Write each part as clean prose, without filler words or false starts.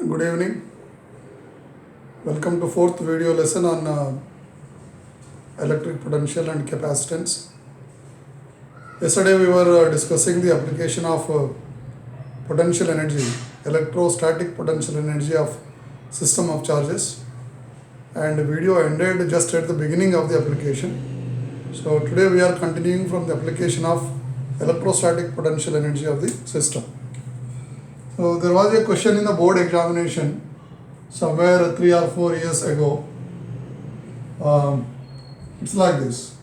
Good evening. Welcome to fourth video lesson on electric potential and capacitance. Yesterday we were discussing the application of potential energy, electrostatic potential energy of system of charges, and the video ended just at the beginning of the application. So today we are continuing from the application of electrostatic potential energy of the system. So there was a question in the board examination somewhere 3 or 4 years ago. It's like this.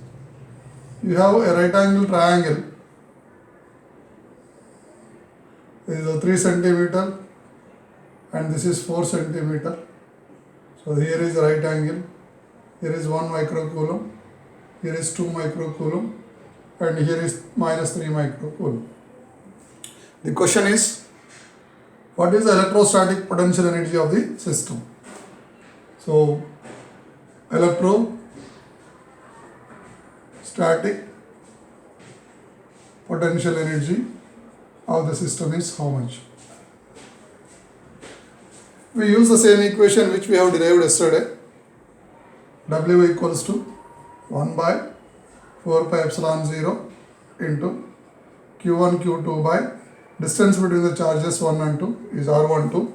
You have a right angle triangle. This is a 3 centimeter and this is 4 centimeter. So here is right angle. Here is 1 microcoulomb. Here is 2 microcoulomb. And here is minus 3 microcoulomb. The question is, what is the electrostatic potential energy of the system? So, electrostatic potential energy of the system is how much? We use the same equation which we have derived yesterday. W equals to 1 by 4 pi epsilon 0 into Q1 Q2 by distance between the charges 1 and 2 is R12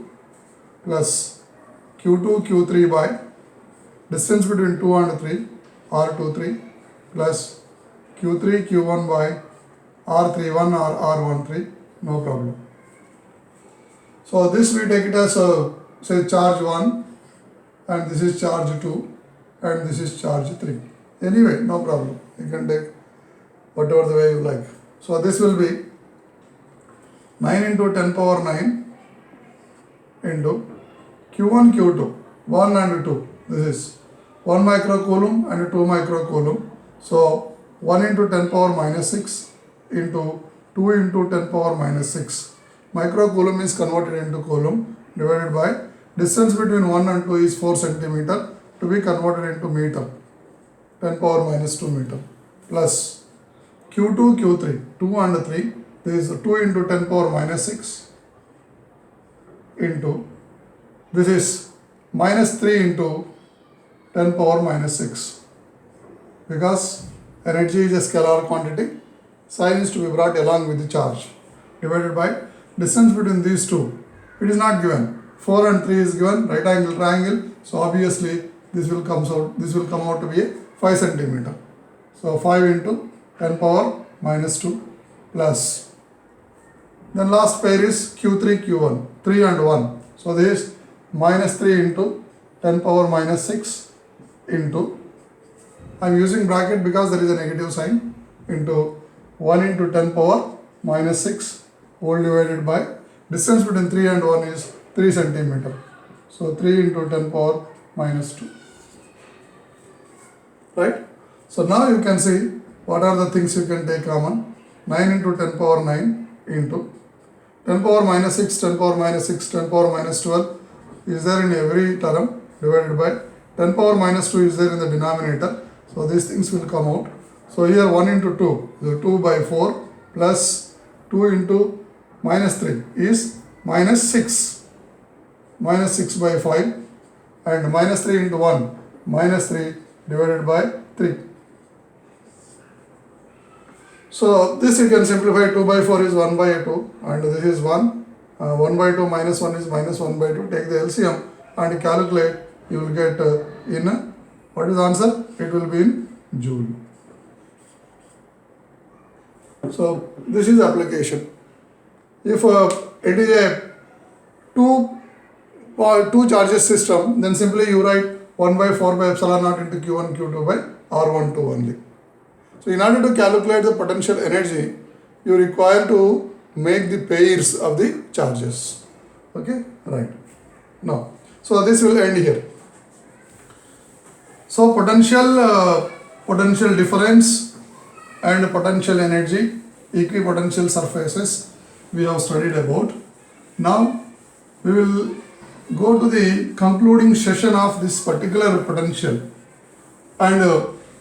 plus Q2 Q3 by distance between 2 and 3 R23 plus Q3 Q1 by R31 or R13, no problem. So this we take it as say charge 1 and this is charge 2 and this is charge 3. Anyway, no problem. You can take whatever the way you like. So this will be 9 into 10 power 9 into Q1 Q2 1 and 2. This is 1 microcoulomb and 2 microcoulomb. So 1 into 10 power minus 6 into 2 into 10 power minus 6. Microcoulomb is converted into coulomb divided by distance between 1 and 2 is 4 centimeter to be converted into meter, 10 power minus 2 meter, plus Q2 Q3 2 and 3. This is 2 into 10 power minus 6 into this is minus 3 into 10 power minus 6, because energy is a scalar quantity, sign is to be brought along with the charge, divided by distance between these two. It is not given. 4 and 3 is given, right angle triangle, so obviously this will come out to be a 5 centimeter. So 5 into 10 power minus 2 plus, then last pair is Q3 Q1, 3 and 1. So this is minus 3 into 10 power minus 6 into, I am using bracket because there is a negative sign, into 1 into 10 power minus 6 whole divided by distance between 3 and 1 is 3 centimeter. So 3 into 10 power minus 2. Right? So now you can see what are the things you can take common. 9 into 10 power 9 into 10 power minus 6, 10 power minus 6, 10 power minus 12 is there in every term, divided by 10 power minus 2 is there in the denominator. So these things will come out. So here 1 into 2, so 2 by 4 plus 2 into minus 3 is minus 6. Minus 6 by 5 and minus 3 into 1, minus 3 divided by 3. So this you can simplify. 2 by 4 is 1 by 2 and this is 1. 1 by 2 minus 1 is minus 1 by 2. Take the LCM and calculate. You will get in, what is the answer? It will be in joule. So this is application. If it is a two charges system, then simply you write 1 by 4 by epsilon naught into Q1 Q2 by R12 only. So in order to calculate the potential energy, you require to make the pairs of the charges. Okay, right. Now, so this will end here. So potential difference and potential energy, equipotential surfaces we have studied about. Now we will go to the concluding session of this particular potential, and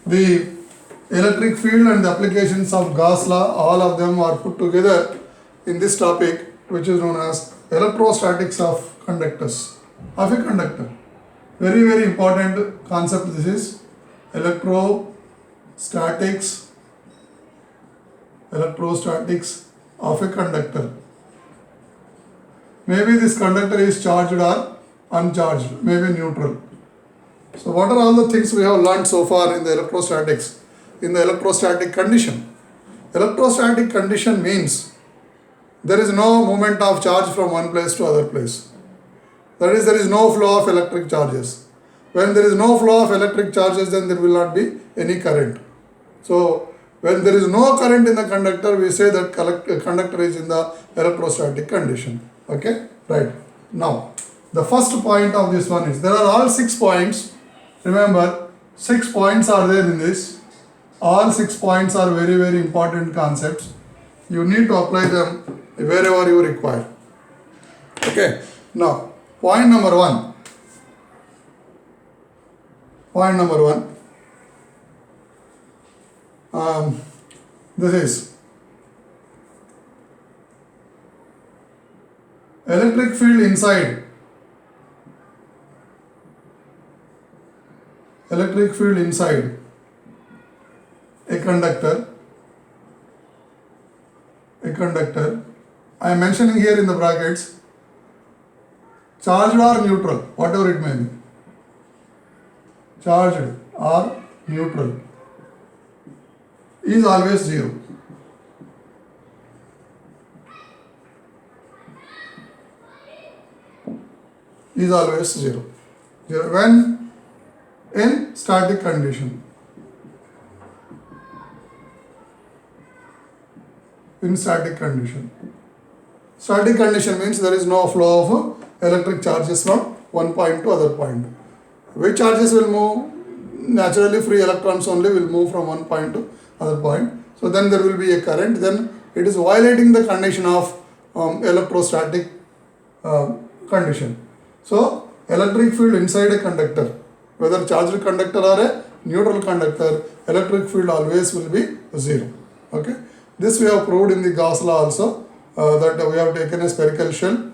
the electric field and the applications of Gauss law, all of them are put together in this topic, which is known as electrostatics of conductors of a conductor. Very, very important concept this is. Electrostatics of a conductor. Maybe this conductor is charged or uncharged, maybe neutral. So what are all the things we have learned so far in the electrostatics? In the electrostatic condition. Electrostatic condition means there is no movement of charge from one place to other place. That is, there is no flow of electric charges. When there is no flow of electric charges, then there will not be any current. So when there is no current in the conductor, we say that conductor is in the electrostatic condition. Okay, right. Now, the first point of this one is, there are all 6 points. Remember, 6 points are there in this. All 6 points are very, very important concepts. You need to apply them wherever you require. Okay, now, point number 1. Point number 1. This is electric field inside. Electric field inside a conductor. I am mentioning here in the brackets, charged or neutral, whatever it may be. Charged or neutral is always 0. Is always 0. When in static condition. In static condition. Static condition means there is no flow of electric charges from one point to other point. Which charges will move? Naturally, free electrons only will move from one point to other point. So then there will be a current. Then it is violating the condition of electrostatic condition. So electric field inside a conductor, whether charged conductor or a neutral conductor, electric field always will be 0. Okay. This we have proved in the Gauss law also, that we have taken a spherical shell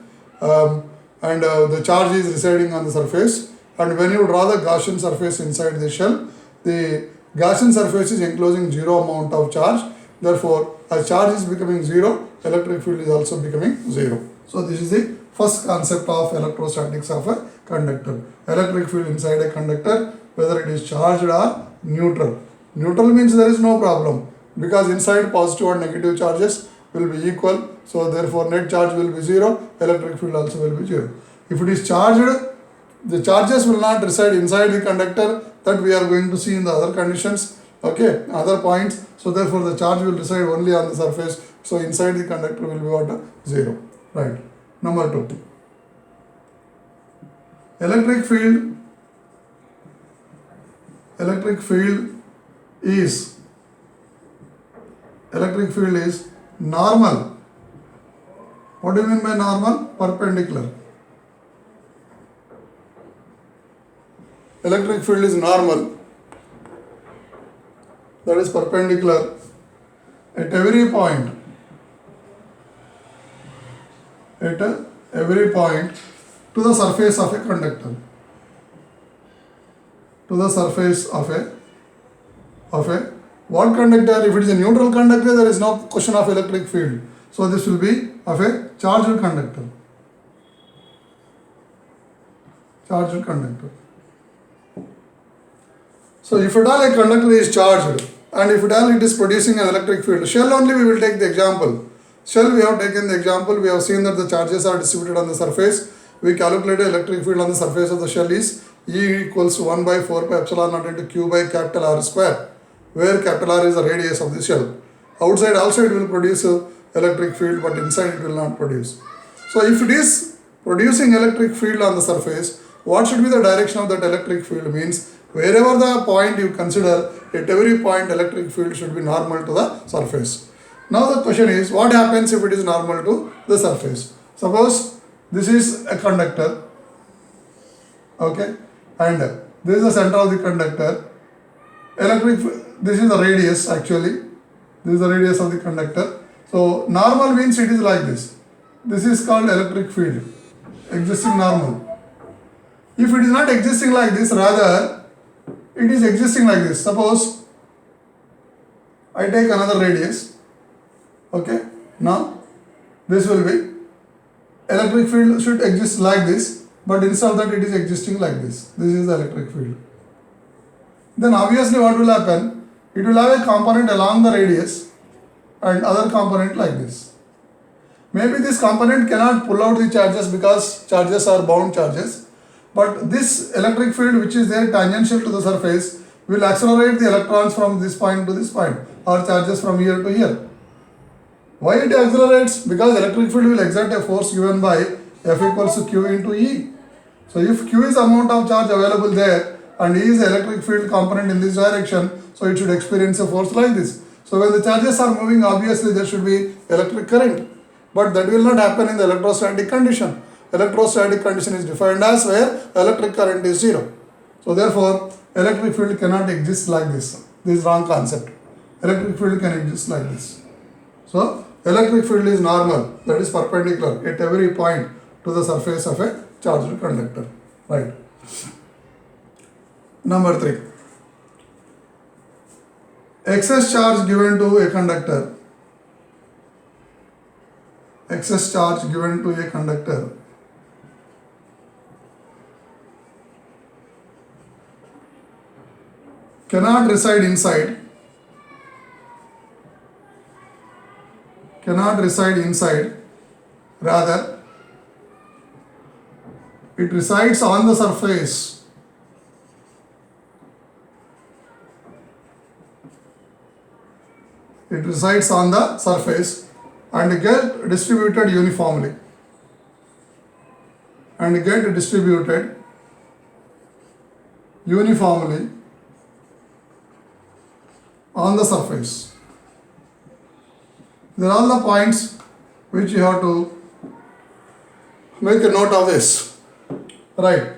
and the charge is residing on the surface, and when you draw the Gaussian surface inside the shell, the Gaussian surface is enclosing 0 amount of charge. Therefore, as charge is becoming 0, electric field is also becoming 0. So this is the first concept of electrostatics of a conductor. Electric field inside a conductor, whether it is charged or neutral. Neutral means there is no problem, because inside positive and negative charges will be equal. So therefore net charge will be 0, electric field also will be 0. If it is charged, the charges will not reside inside the conductor, that we are going to see in the other conditions, okay, other points. So therefore the charge will reside only on the surface. So inside the conductor will be what? 0. Right. Number 2. Electric field is normal. What do you mean by normal? Perpendicular. Electric field is normal, that is perpendicular at every point. At every point to the surface of a conductor. To the surface of a what conductor? If it is a neutral conductor, there is no question of electric field. So this will be of a charged conductor. Charged conductor. So if at all a conductor is charged and if at all it is producing an electric field, shell only we will take the example. Shell we have taken the example, we have seen that the charges are distributed on the surface. We calculated electric field on the surface of the shell is E equals to 1 by 4 pi epsilon naught into Q by capital R square, where capital R is the radius of the shell. Outside also it will produce electric field, but inside it will not produce. So if it is producing electric field on the surface, what should be the direction of that electric field? Means wherever the point you consider, at every point electric field should be normal to the surface. Now the question is, what happens if it is normal to the surface? Suppose this is a conductor, okay, and this is the center of the conductor. This is the radius actually. This is the radius of the conductor. So normal means it is like this. This is called electric field. existing normal. If it is not existing like this, rather it is existing like this. Suppose I take another radius. Okay, now this will be electric field should exist like this, but instead of that it is existing like this. This is the electric field. Then obviously what will happen? It will have a component along the radius and other component like this. Maybe this component cannot pull out the charges because charges are bound charges, but this electric field which is there tangential to the surface will accelerate the electrons from this point to this point or charges from here to here. Why it accelerates? Because electric field will exert a force given by F equals to Q into E. So if Q is the amount of charge available there and E is the electric field component in this direction, so it should experience a force like this. So when the charges are moving, obviously there should be electric current. But that will not happen in the electrostatic condition. Electrostatic condition is defined as where electric current is 0. So therefore, electric field cannot exist like this. This is wrong concept. Electric field can exist like this. So electric field is normal, that is perpendicular at every point to the surface of a charged conductor. Right. Number 3. Excess charge given to a conductor. Excess charge given to a conductor cannot reside inside, rather it resides on the surface. It resides on the surface and get distributed uniformly. On the surface. There are all the points which you have to make a note of this. Right.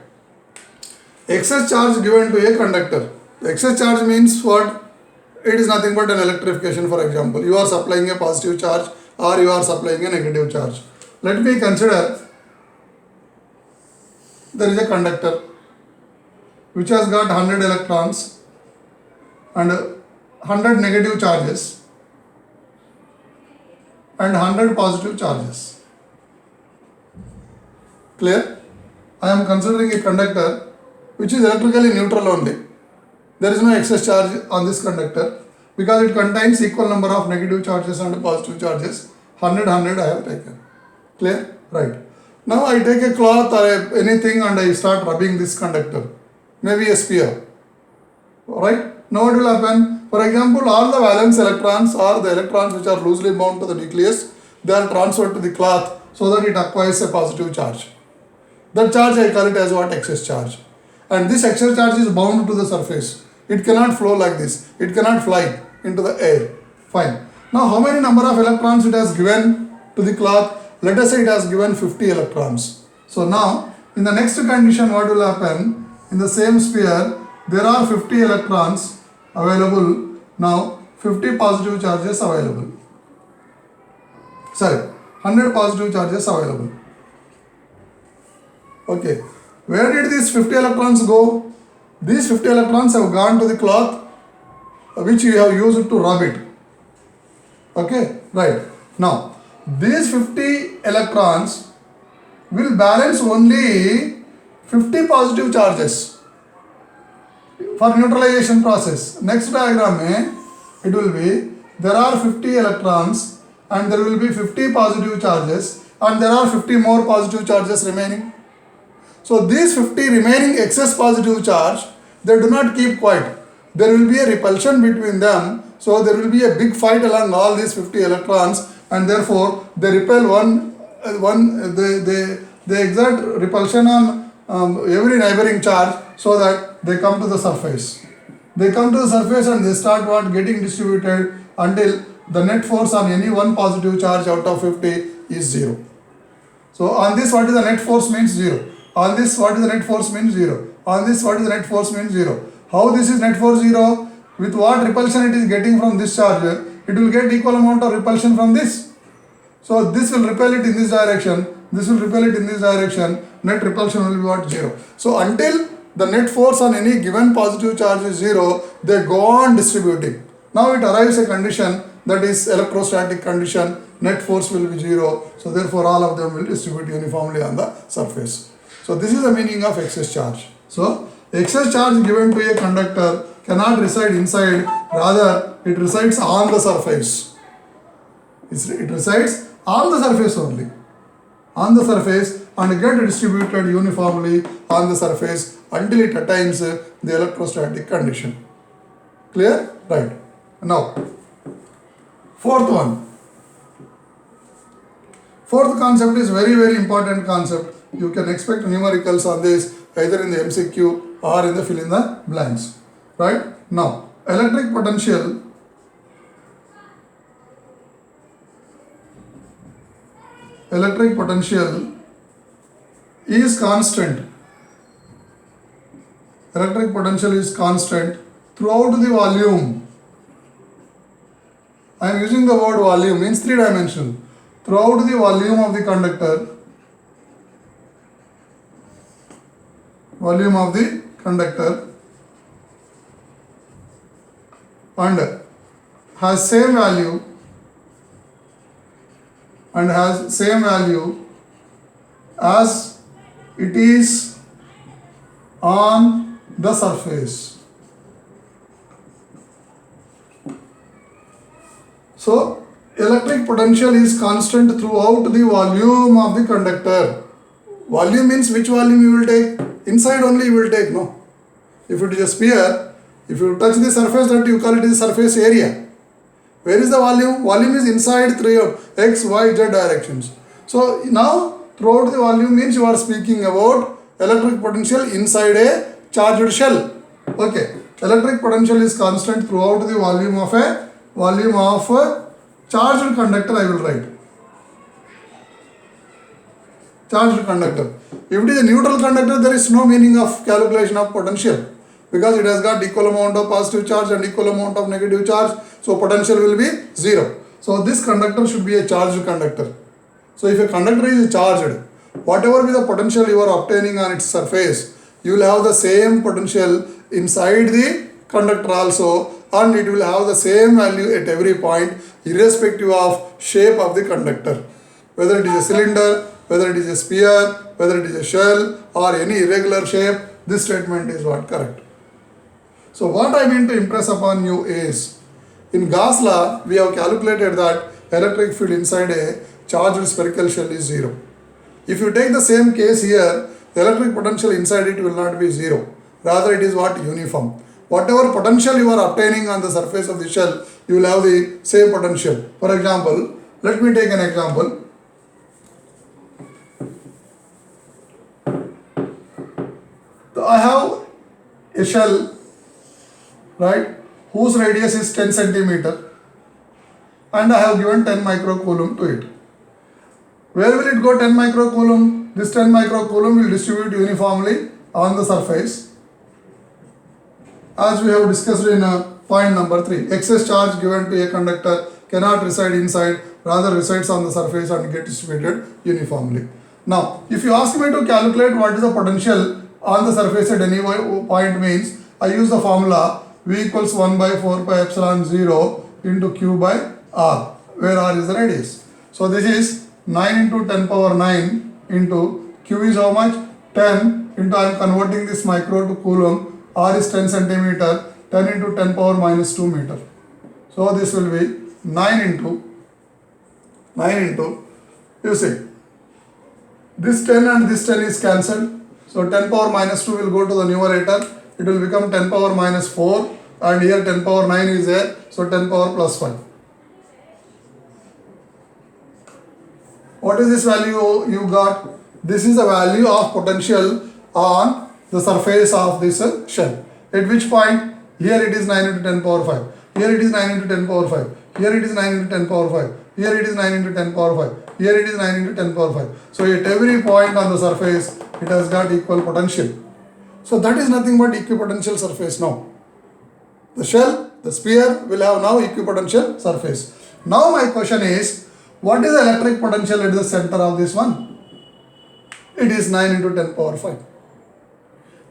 Excess charge given to a conductor. Excess charge means what? It is nothing but an electrification, for example. You are supplying a positive charge or you are supplying a negative charge. Let me consider there is a conductor which has got 100 electrons and 100 negative charges and 100 positive charges. Clear? I am considering a conductor which is electrically neutral only. There is no excess charge on this conductor because it contains equal number of negative charges and positive charges. 100 I have taken. Clear? Right. Now I take a cloth or anything and I start rubbing this conductor. Maybe a sphere. Right? Now what will happen? For example, all the valence electrons or the electrons which are loosely bound to the nucleus, they are transferred to the cloth so that it acquires a positive charge. That charge I call it as what? Excess charge. And this excess charge is bound to the surface. It cannot flow like this. It cannot fly into the air. Fine. Now how many number of electrons it has given to the cloth? Let us say it has given 50 electrons. So now in the next condition what will happen? In the same sphere there are 50 electrons available. Now 50 positive charges available. 100 positive charges available. Okay. Where did these 50 electrons go? These 50 electrons have gone to the cloth which you have used to rub it. Okay, right. Now, these 50 electrons will balance only 50 positive charges for neutralization process. Next diagram, it will be, there are 50 electrons and there will be 50 positive charges and there are 50 more positive charges remaining. So these 50 remaining excess positive charge, they do not keep quiet. There will be a repulsion between them. So there will be a big fight along all these 50 electrons and therefore they repel they exert repulsion on every neighboring charge so that they come to the surface. They come to the surface and they start getting distributed until the net force on any one positive charge out of 50 is 0. So on this what is the net force means 0. On this, what is the net force means 0. On this, what is the net force means 0. How this is net force 0? With what repulsion it is getting from this charge, it will get equal amount of repulsion from this. So this will repel it in this direction, this will repel it in this direction, net repulsion will be what? 0. So until the net force on any given positive charge is 0, they go on distributing. Now it arrives a condition that is electrostatic condition, net force will be 0, so therefore all of them will distribute uniformly on the surface. So this is the meaning of excess charge. So excess charge given to a conductor cannot reside inside, rather it resides on the surface. It resides on the surface only, on the surface, and get distributed uniformly on the surface until it attains the electrostatic condition. Clear? Right. Now, fourth one. Fourth concept is very important concept. You can expect numericals on this either in the MCQ or in the fill in the blanks. Right? Now, electric potential is constant. Electric potential is constant throughout the volume. I am using the word volume, means 3-dimensional. Throughout the volume of the conductor, and has same value as it is on the surface. So electric potential is constant throughout the volume of the conductor. Volume means which volume you will take? Inside only you will take, no? If it is a sphere, if you touch the surface, that you call it is surface area. Where is the volume? Volume is inside through x, y, z directions. So now throughout the volume means you are speaking about electric potential inside a charged shell. Okay. Electric potential is constant throughout the volume of a charged conductor, I will write. Charged conductor. If it is a neutral conductor, there is no meaning of calculation of potential, because it has got equal amount of positive charge and equal amount of negative charge, so potential will be 0. So this conductor should be a charged conductor. So if a conductor is charged, whatever be the potential you are obtaining on its surface, you will have the same potential inside the conductor also, and it will have the same value at every point irrespective of shape of the conductor. Whether it is a cylinder, whether it is a sphere, whether it is a shell or any irregular shape, this statement is what? Correct. So what I mean to impress upon you is, in Gauss law, we have calculated that electric field inside a charged spherical shell is 0. If you take the same case here, the electric potential inside it will not be 0. Rather it is what? Uniform. Whatever potential you are obtaining on the surface of the shell, you will have the same potential. For example, let me take an example. So I have a shell, right, whose radius is 10 centimeter, and I have given 10 microcoulomb to it. Where will it go 10 microcoulomb? This 10 microcoulomb will distribute uniformly on the surface, as we have discussed in point number 3. Excess charge given to a conductor cannot reside inside, rather resides on the surface and get distributed uniformly. Now, if you ask me to calculate what is the potential on the surface at any point, means I use the formula V equals 1 by 4 pi epsilon 0 into Q by R, where R is the radius. So this is 9 into 10 power 9 into Q is how much? 10 into, I am converting this micro to coulomb, R is 10 centimeter, 10 into 10 power minus 2 meter. So this will be 9 into, you see, this 10 and this 10 is cancelled. So 10 power minus 2 will go to the numerator. It will become 10 power minus 4, and here 10 power 9 is there. So 10 power plus 5. What is this value you got? This is the value of potential on the surface of this shell. At which point? Here it is 9 into 10 power 5. Here it is 9 into 10 power 5. Here it is 9 into 10 power 5. Here it is 9 into 10 power 5. Here it is 9 into 10 power 5. So at every point on the surface, it has got equal potential. So that is nothing but equipotential surface now. The shell, the sphere will have now equipotential surface. Now my question is, What is the electric potential at the center of this one? It is 9 into 10 power 5.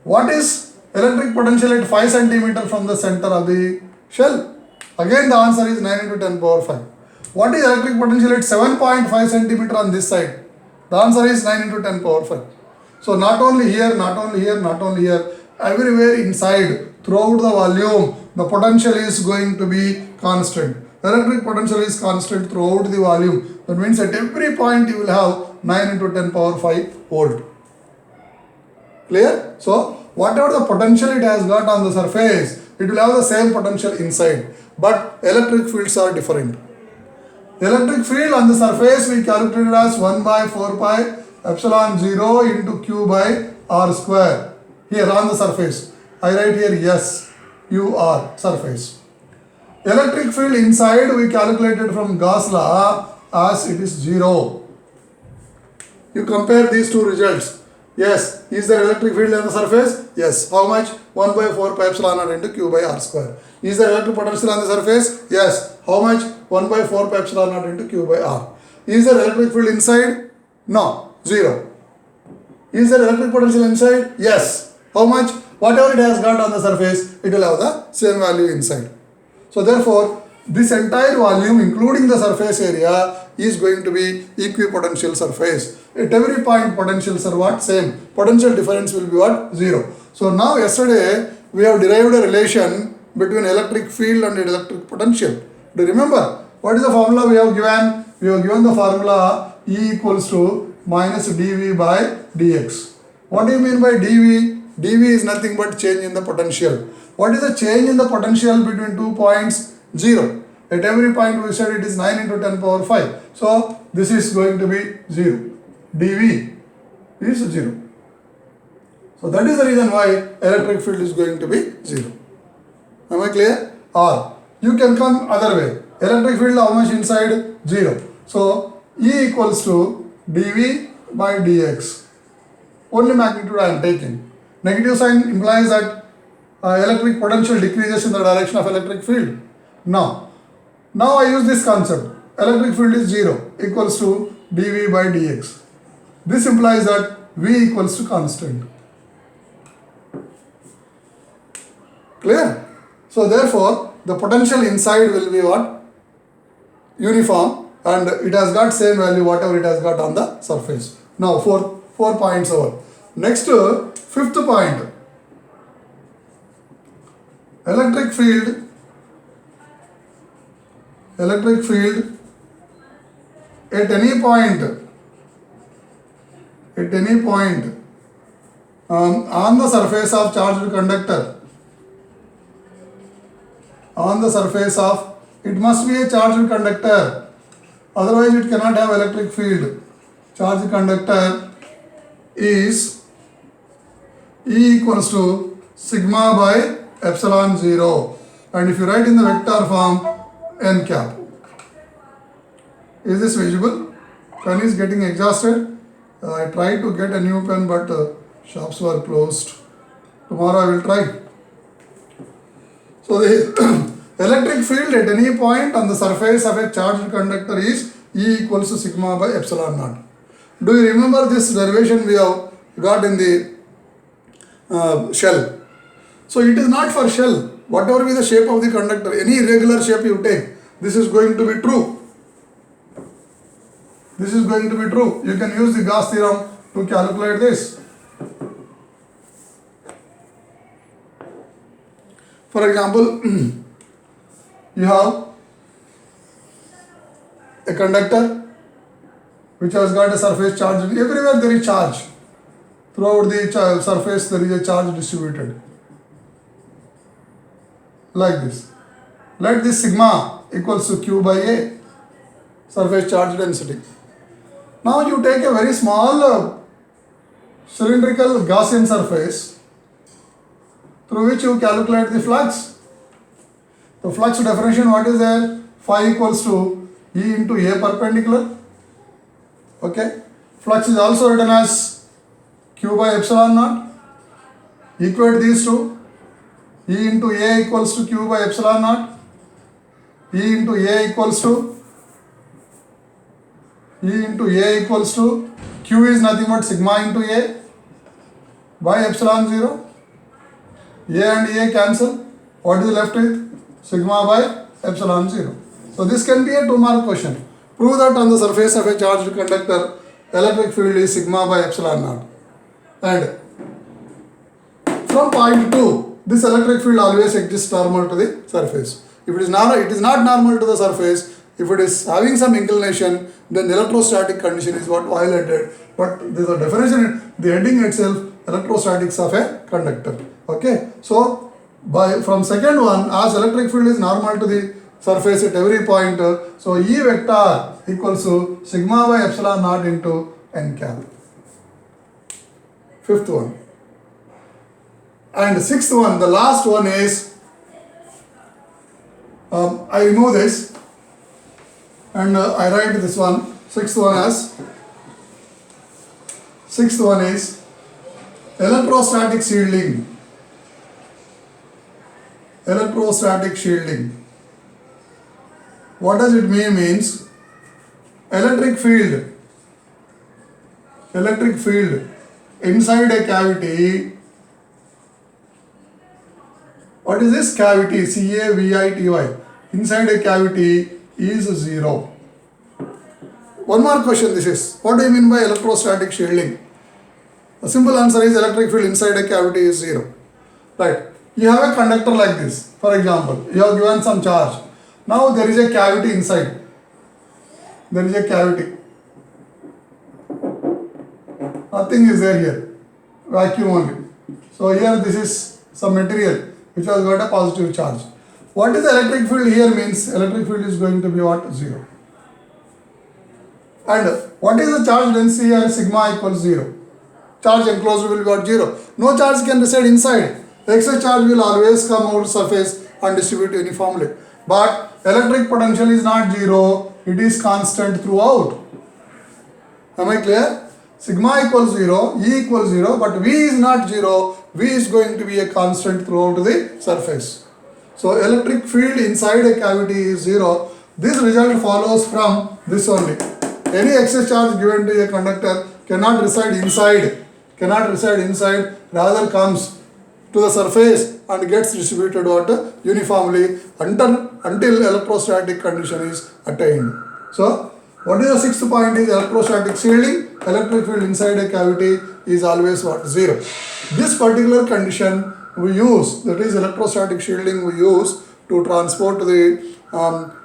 What is electric potential at 5 centimeter from the center of the shell? Again the answer is 9 into 10 power 5. What is electric potential at 7.5 centimeter on this side? The answer is 9 into 10 power 5. So not only here, not only here, not only here, everywhere inside, throughout the volume, the potential is going to be constant. Electric potential is constant throughout the volume. That means at every point you will have 9 into 10 power 5 volt. Clear? So whatever the potential it has got on the surface, it will have the same potential inside. But electric fields are different. Electric field on the surface we calculated as 1 by 4 pi epsilon 0 into q by r square. Here on the surface, I write here yes, u r surface. Electric field inside we calculated from Gauss law as it is 0. You compare these two results. Yes, is there electric field on the surface? Yes. How much? 1 by 4 pi epsilon naught into q by r square. Is there electric potential on the surface? Yes. How much? 1 by 4 pi epsilon naught into q by r. Is there electric field inside? No. 0. Is there electric potential inside? Yes. How much? Whatever it has got on the surface, it will have the same value inside. So therefore, this entire volume, including the surface area, is going to be equipotential surface. At every point, potentials are what? Same. Potential difference will be what? 0. So now yesterday, we have derived a relation between electric field and electric potential. Do you remember? What is the formula we have given? We have given the formula E equals to minus dV by dx. What do you mean by dV? dV is nothing but change in the potential. What is the change in the potential between 2 points? 0. At every point we said it is 9 into 10 power 5. So this is going to be 0. dV is 0. So that is the reason why electric field is going to be 0. Am I clear? Or you can come other way. Electric field how much inside? 0. So E equals to dV by dx. Only magnitude I am taking. Negative sign implies that electric potential decreases in the direction of electric field. Now I use this concept. Electric field is 0 equals to dV by dx. This implies that V equals to constant. Clear? So therefore, the potential inside will be what? Uniform, and it has got same value whatever it has got on the surface. Now four points over. Next, fifth point. Electric field at any point on the surface of charged conductor, it must be a charged conductor, otherwise it cannot have electric field. Charged conductor is E equals to sigma by epsilon 0, and if you write in the vector form, n cap. Is this visible? Pen is getting exhausted. I tried to get a new pen, but shops were closed. Tomorrow I will try. So the electric field at any point on the surface of a charged conductor is E equals to sigma by epsilon naught. Do you remember this derivation we have got in the shell? So it is not for shell. Whatever be the shape of the conductor, any irregular shape you take, this is going to be true. This is going to be true. You can use the Gauss theorem to calculate this. For example, you have a conductor which has got a surface charge. Everywhere there is charge. Throughout the surface there is a charge distributed. Like this. Let this sigma equals to Q by A, surface charge density. Now you take a very small cylindrical Gaussian surface through which you calculate the flux. The flux definition, what is there? Phi equals to E into A perpendicular. Okay. Flux is also written as Q by epsilon naught. Equate these two. E into A equals to Q by epsilon naught. E into A equals to E into A equals to Q is nothing but sigma into A by epsilon 0. A and A cancel. What is left with? Sigma by epsilon 0. So this can be a 2-mark question. Prove that on the surface of a charged conductor, electric field is sigma by epsilon naught. And from point 2, this electric field always exists normal to the surface. If it is not normal to the surface, if it is having some inclination, then the electrostatic condition is what violated. But there is a definition, the heading itself, electrostatics of a conductor. Okay, so from second one, as electric field is normal to the surface at every point, so E vector equals to sigma by epsilon naught into n cap. Fifth one. And sixth one, the last one is, I remove this and I write this one. Sixth one is electrostatic shielding. Electrostatic shielding. What does it mean? Means electric field inside a cavity. What is this cavity? CAVITY. Inside a cavity is 0. One more question this is. What do you mean by electrostatic shielding? The simple answer is electric field inside a cavity is 0. Right. You have a conductor like this. For example, you have given some charge. Now there is a cavity inside. There is a cavity. Nothing is there here. Vacuum only. So here this is some material which has got a positive charge. What is the electric field here means? Electric field is going to be what? 0. And what is the charge density here? Sigma equals 0. Charge enclosed will be what? 0. No charge can reside inside. Excess charge will always come over surface and distribute uniformly. But electric potential is not 0. It is constant throughout. Am I clear? Sigma equals 0, E equals 0, but V is not 0. V is going to be a constant throughout the surface. So electric field inside a cavity is 0. This result follows from this only. Any excess charge given to a conductor cannot reside inside, rather comes to the surface and gets distributed uniformly until electrostatic condition is attained. So what is the sixth point is electrostatic shielding. Electric field inside a cavity is always what? 0. This particular condition we use, that is electrostatic shielding, we use to transport the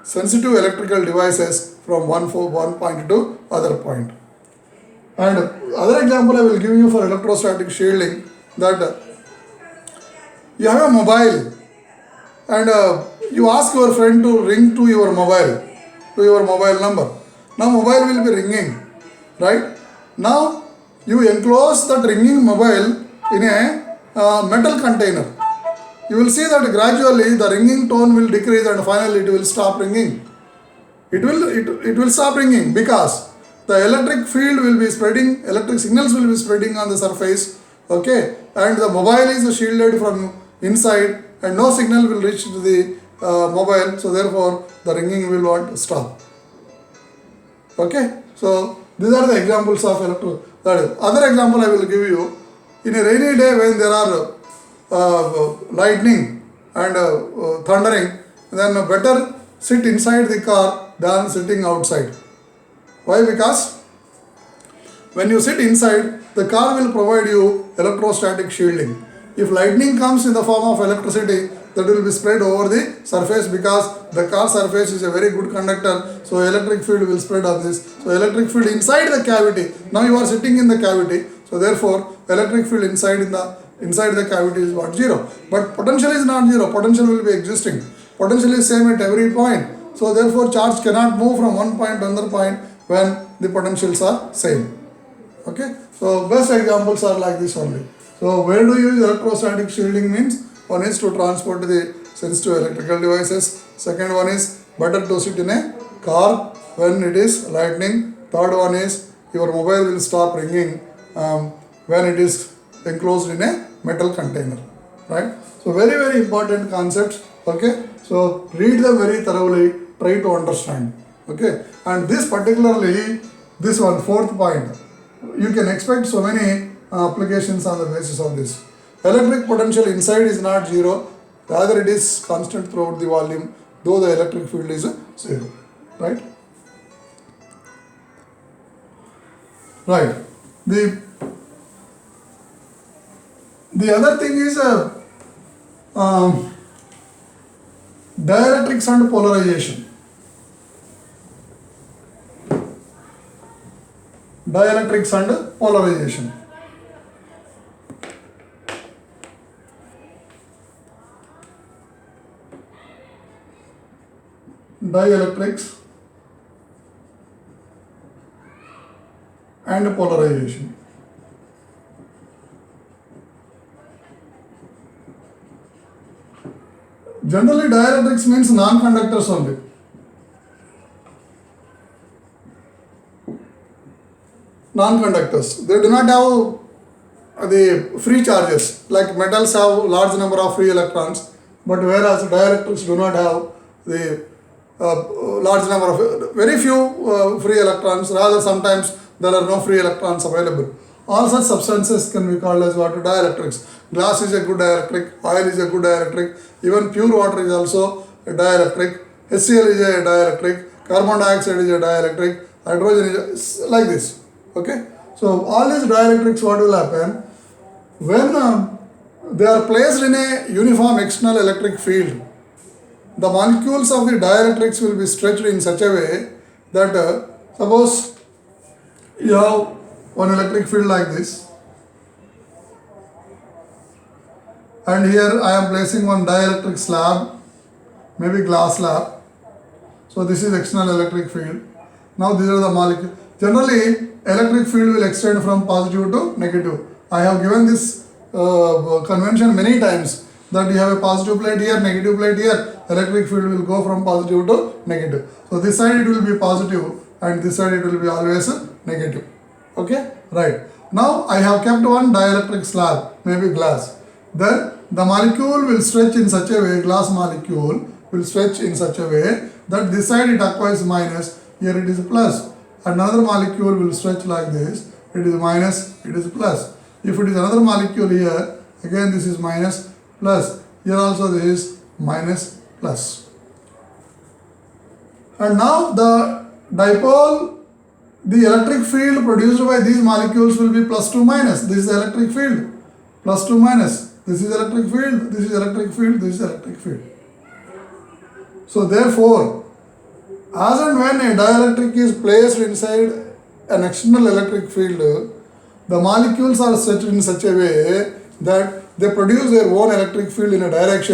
sensitive electrical devices from one point to other point. And other example I will give you for electrostatic shielding, that you have a mobile and you ask your friend to ring to your mobile number. Now mobile will be ringing, right? Now you enclose that ringing mobile in a metal container. You will see that gradually the ringing tone will decrease and finally it will stop ringing. It will stop ringing because the electric field will be spreading, electric signals will be spreading on the surface, okay, and the mobile is shielded from inside and no signal will reach to the mobile, so therefore the ringing will not stop. Okay, so these are the examples of other example I will give you. In a rainy day when there are lightning and thundering, then better sit inside the car than sitting outside. Why? Because when you sit inside, the car will provide you electrostatic shielding. If lightning comes in the form of electricity, that will be spread over the surface because the car surface is a very good conductor, so electric field will spread on this. So electric field inside the cavity, now you are sitting in the cavity, so therefore electric field inside the cavity is what? 0. But potential is not 0, potential will be existing. Potential is same at every point. So therefore charge cannot move from one point to another point when the potentials are same. Okay, so best examples are like this only. So where do you use electrostatic shielding means? One is to transport the sensitive electrical devices. Second one is better to sit in a car when it is lightning. Third one is your mobile will stop ringing when it is enclosed in a metal container, right? So very, very important concepts. Okay, so read them very thoroughly, try to understand. Okay, and this particularly this one, fourth point. You can expect so many applications on the basis of this. Electric potential inside is not zero, rather it is constant throughout the volume, though the electric field is zero. Right? Right. The other thing is dielectrics and polarization. Dielectrics and polarization. Dielectrics and polarization. Generally, dielectrics means non-conductors only. Non-conductors. They do not have the free charges. Like metals have large number of free electrons, but whereas dielectrics do not have the large number of, very few free electrons. Rather, sometimes there are no free electrons available. All such substances can be called as what? Dielectrics. Glass is a good dielectric, oil is a good dielectric, even pure water is also a dielectric, HCl is a dielectric, carbon dioxide is a dielectric, hydrogen is like this. Okay? So all these dielectrics, what will happen? When they are placed in a uniform external electric field, the molecules of the dielectrics will be stretched in such a way that suppose you have one electric field like this, and here I am placing one dielectric slab, maybe glass slab. So this is external electric field. Now these are the molecules. Generally, electric field will extend from positive to negative. I have given this convention many times, that you have a positive plate here, negative plate here, electric field will go from positive to negative. So this side it will be positive and this side it will be always negative. Okay? Right. Now I have kept one dielectric slab, maybe glass. Then the molecule will stretch in such a way, glass molecule will stretch in such a way that this side it acquires minus, here it is plus. Another molecule will stretch like this, it is minus, it is plus. If it is another molecule here, again this is minus, plus. Here also this is minus, plus. And now the dipole, the electric field produced by these molecules will be plus 2 minus. This is the electric field. Plus 2 minus. This is electric field. This is electric field. This is electric field. So therefore, as and when a dielectric is placed inside an external electric field, the molecules are stretched in such a way that they produce their own electric field in a direction